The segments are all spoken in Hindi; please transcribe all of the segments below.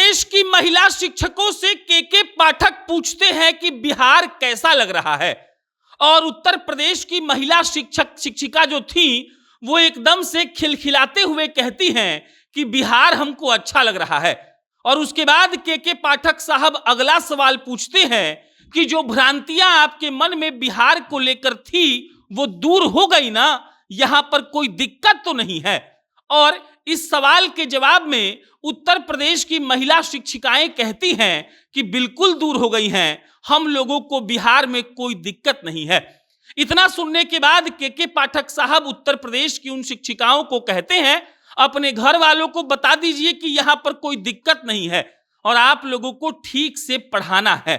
प्रदेश की महिला शिक्षकों से के पाठक पूछते हैं कि बिहार कैसा लग रहा है। और उत्तर प्रदेश की महिला शिक्षिका जो थी वो एकदम से खिलखिलाते हुए कहती हैं कि बिहार हमको अच्छा लग रहा है। और उसके बाद के पाठक साहब अगला सवाल पूछते हैं कि जो भ्रांतियां आपके मन में बिहार को लेकर थी वो दूर हो गई ना, यहां पर कोई दिक्कत तो नहीं है। और इस सवाल के जवाब में उत्तर प्रदेश की महिला शिक्षिकाएं कहती हैं कि बिल्कुल दूर हो गई हैं, हम लोगों को बिहार में कोई दिक्कत नहीं है। इतना सुनने के बाद के पाठक साहब उत्तर प्रदेश की उन शिक्षिकाओं को कहते हैं, अपने घर वालों को बता दीजिए कि यहां पर कोई दिक्कत नहीं है और आप लोगों को ठीक से पढ़ाना है।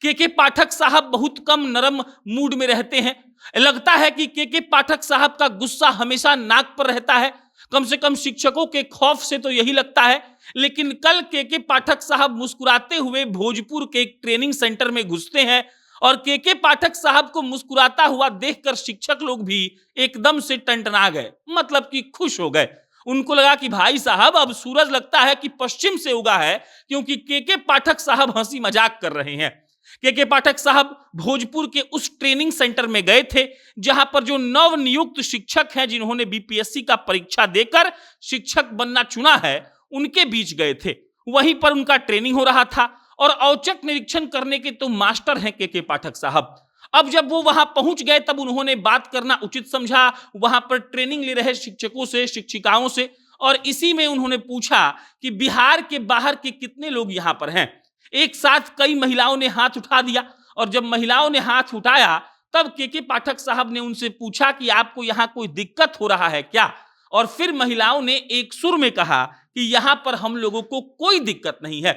के पाठक साहब बहुत कम नरम मूड में रहते हैं। लगता है कि के पाठक साहब का गुस्सा हमेशा नाक पर रहता है, कम से कम शिक्षकों के खौफ से तो यही लगता है। लेकिन कल के पाठक साहब मुस्कुराते हुए भोजपुर के एक ट्रेनिंग सेंटर में घुसते हैं और के पाठक साहब को मुस्कुराता हुआ देखकर शिक्षक लोग भी एकदम से टंटना गए, मतलब कि खुश हो गए। उनको लगा कि भाई साहब अब सूरज लगता है कि पश्चिम से उगा है, क्योंकि के पाठक साहब हंसी मजाक कर रहे हैं। के पाठक साहब भोजपुर के उस ट्रेनिंग सेंटर में गए थे जहां पर जो नव नियुक्त शिक्षक हैं, जिन्होंने बीपीएससी का परीक्षा देकर शिक्षक बनना चुना है, उनके बीच गए थे। वहीं पर उनका ट्रेनिंग हो रहा था और औचक निरीक्षण करने के तो मास्टर हैं के पाठक साहब। अब जब वो वहां पहुंच गए तब उन्होंने बात करना उचित समझा वहां पर ट्रेनिंग ले रहे शिक्षकों से, शिक्षिकाओं से, और इसी में उन्होंने पूछा कि बिहार के बाहर के कितने लोग यहां पर हैं। एक साथ कई महिलाओं ने हाथ उठा दिया और जब महिलाओं ने हाथ उठाया तब के पाठक साहब ने उनसे पूछा कि आपको यहां कोई दिक्कत हो रहा है क्या। और फिर महिलाओं ने एक सुर में कहा कि यहां पर हम लोगों को कोई दिक्कत नहीं है।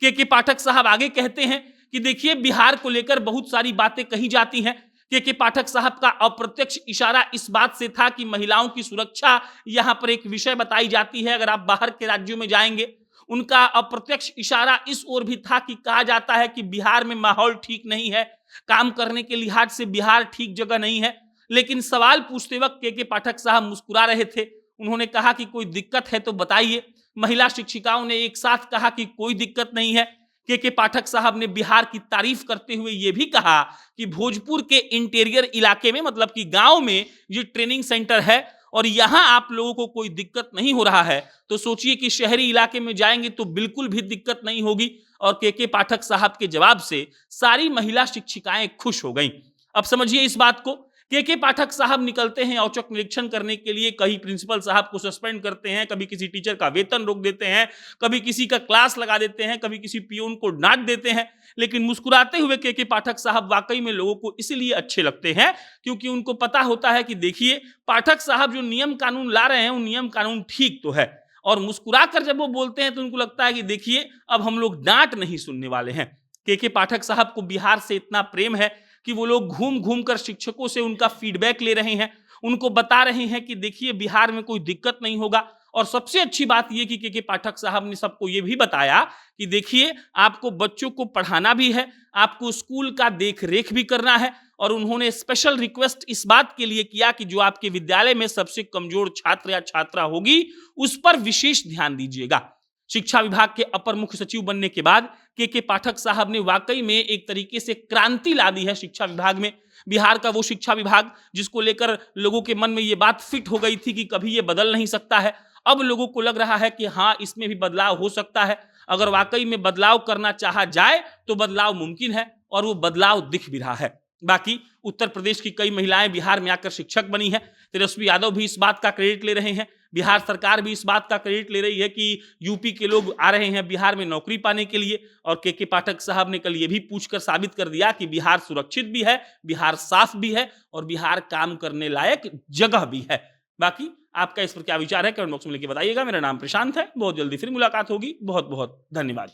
के पाठक साहब आगे कहते हैं कि देखिए, बिहार को लेकर बहुत सारी बातें कही जाती हैं। के पाठक साहब का अप्रत्यक्ष इशारा इस बात से था कि महिलाओं की सुरक्षा यहां पर एक विषय बताई जाती है अगर आप बाहर के राज्यों में जाएंगे। उनका अप्रत्यक्ष इशारा इस ओर भी था कि कहा जाता है कि बिहार में माहौल ठीक नहीं है, काम करने के लिहाज से बिहार ठीक जगह नहीं है। लेकिन सवाल पूछते वक्त के पाठक साहब मुस्कुरा रहे थे। उन्होंने कहा कि कोई दिक्कत है तो बताइए। महिला शिक्षिकाओं ने एक साथ कहा कि कोई दिक्कत नहीं है। के पाठक साहब ने बिहार की तारीफ करते हुए यह भी कहा कि भोजपुर के इंटीरियर इलाके में, मतलब कि गांव में ये ट्रेनिंग सेंटर है और यहां आप लोगों को कोई दिक्कत नहीं हो रहा है, तो सोचिए कि शहरी इलाके में जाएंगे तो बिल्कुल भी दिक्कत नहीं होगी। और के पाठक साहब के जवाब से सारी महिला शिक्षिकाएं खुश हो गईं। अब समझिए इस बात को। के पाठक साहब निकलते हैं औचक निरीक्षण करने के लिए, कहीं प्रिंसिपल साहब को सस्पेंड करते हैं, कभी किसी टीचर का वेतन रोक देते हैं, कभी किसी का क्लास लगा देते हैं, कभी किसी पियून को डांट देते हैं। लेकिन मुस्कुराते हुए के पाठक साहब वाकई में लोगों को इसलिए अच्छे लगते हैं क्योंकि उनको पता होता है कि देखिए, पाठक साहब जो नियम कानून ला रहे हैं वो नियम कानून ठीक तो है। और मुस्कुराकर जब वो बोलते हैं तो उनको लगता है कि देखिए, अब हम लोग डांट नहीं सुनने वाले हैं। के पाठक साहब को बिहार से इतना प्रेम है कि वो लोग घूम घूम कर शिक्षकों से उनका फीडबैक ले रहे हैं, उनको बता रहे हैं कि देखिए, बिहार में कोई दिक्कत नहीं होगा। और सबसे अच्छी बात यह कि के पाठक साहब ने सबको यह भी बताया कि देखिए, आपको बच्चों को पढ़ाना भी है, आपको स्कूल का देख रेख भी करना है। और उन्होंने स्पेशल रिक्वेस्ट इस बात के लिए किया कि जो आपके विद्यालय में सबसे कमजोर छात्र या छात्रा होगी उस पर विशेष ध्यान दीजिएगा। शिक्षा विभाग के अपर मुख्य सचिव बनने के बाद के पाठक साहब ने वाकई में एक तरीके से क्रांति ला दी है शिक्षा विभाग में। बिहार का वो शिक्षा विभाग जिसको लेकर लोगों के मन में ये बात फिट हो गई थी कि कभी ये बदल नहीं सकता है, अब लोगों को लग रहा है कि हाँ, इसमें भी बदलाव हो सकता है। अगर वाकई में बदलाव करना चाहा जाए तो बदलाव मुमकिन है और वो बदलाव दिख भी रहा है। बाकी उत्तर प्रदेश की कई महिलाएं बिहार में आकर शिक्षक बनी है। तेजस्वी यादव भी इस बात का क्रेडिट ले रहे हैं, बिहार सरकार भी इस बात का क्रेडिट ले रही है कि यूपी के लोग आ रहे हैं बिहार में नौकरी पाने के लिए। और के पाठक साहब ने कल ये भी पूछकर साबित कर दिया कि बिहार सुरक्षित भी है, बिहार साफ भी है और बिहार काम करने लायक जगह भी है। बाकी आपका इस पर क्या विचार है, कमेंट बॉक्स में लिख के बताइएगा। मेरा नाम प्रशांत है, बहुत जल्दी फिर मुलाकात होगी। बहुत बहुत धन्यवाद।